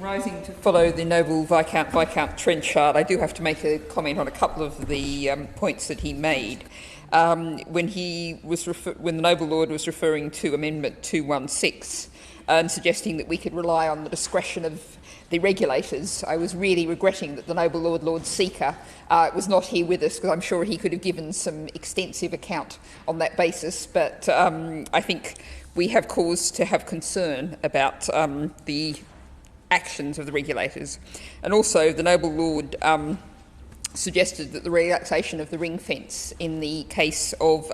in rising to follow the noble Viscount Trenchard, I do have to make a comment on a couple of the points that he made. When the noble lord was referring to Amendment 216 and suggesting that we could rely on the discretion of the regulators, I was really regretting that the noble Lord Seeker was not here with us, because I'm sure he could have given some extensive account on that basis. But I think we have cause to have concern about the actions of the regulators. And also the noble lord suggested that the relaxation of the ring fence in the case of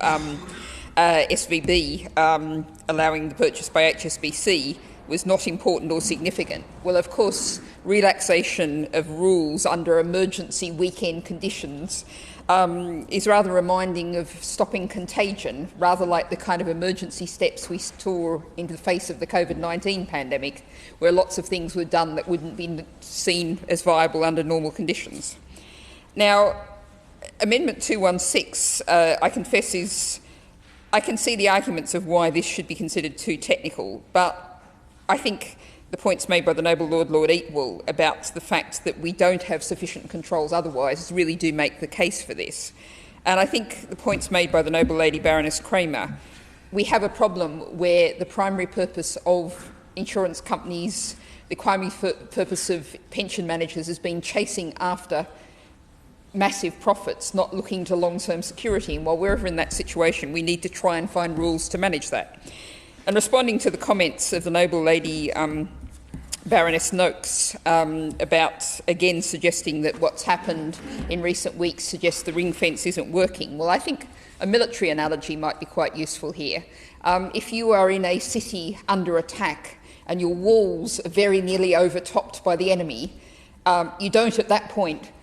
SVB allowing the purchase by HSBC was not important or significant. Well, of course, relaxation of rules under emergency weekend conditions is rather reminding of stopping contagion, rather like the kind of emergency steps we saw into the face of the COVID-19 pandemic, where lots of things were done that wouldn't be seen as viable under normal conditions. Now, Amendment 216, I confess, I can see the arguments of why this should be considered too technical, but I think the points made by the noble Lord Eatwell about the fact that we don't have sufficient controls otherwise really do make the case for this. And I think the points made by the noble Lady Baroness Kramer, we have a problem where the primary purpose of insurance companies, the primary purpose of pension managers has been chasing after massive profits, not looking to long-term security. And while we're ever in that situation, we need to try and find rules to manage that. And responding to the comments of the noble Lady Baroness Noakes about, again, suggesting that what's happened in recent weeks suggests the ring fence isn't working, well, I think a military analogy might be quite useful here. If you are in a city under attack and your walls are very nearly overtopped by the enemy, you don't at that point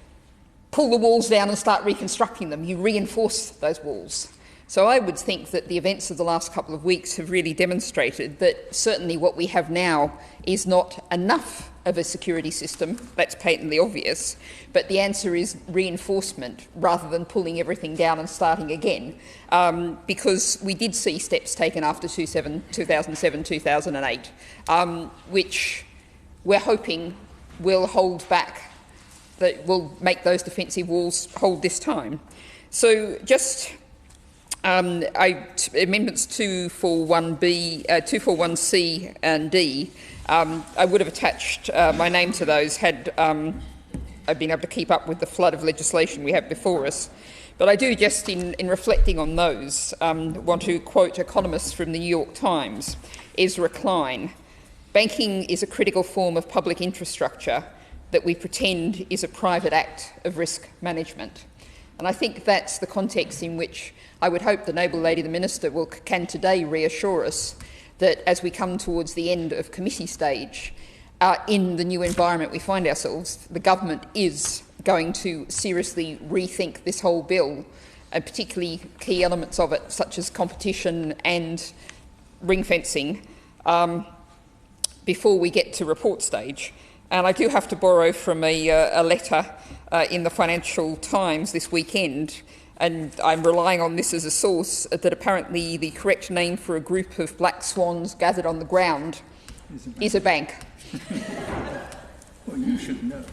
pull the walls down and start reconstructing them. You reinforce those walls. So I would think that the events of the last couple of weeks have really demonstrated that certainly what we have now is not enough of a security system. That's patently obvious. But the answer is reinforcement rather than pulling everything down and starting again, because we did see steps taken after 2007, 2008, which we're hoping will hold back, that will make those defensive walls hold this time. So just Amendments 241B, 241C and D, I would have attached my name to those had I been able to keep up with the flood of legislation we have before us. But I do just, in reflecting on those, want to quote economists from the New York Times, Ezra Klein. Banking is a critical form of public infrastructure that we pretend is a private act of risk management. And I think that's the context in which I would hope the noble Lady the Minister can today reassure us that as we come towards the end of committee stage, in the new environment we find ourselves, the government is going to seriously rethink this whole bill, and particularly key elements of it, such as competition and ring fencing, before we get to report stage. And I do have to borrow from a letter in the Financial Times this weekend, and I'm relying on this as a source, that apparently the correct name for a group of black swans gathered on the ground is a bank. Well, you should know.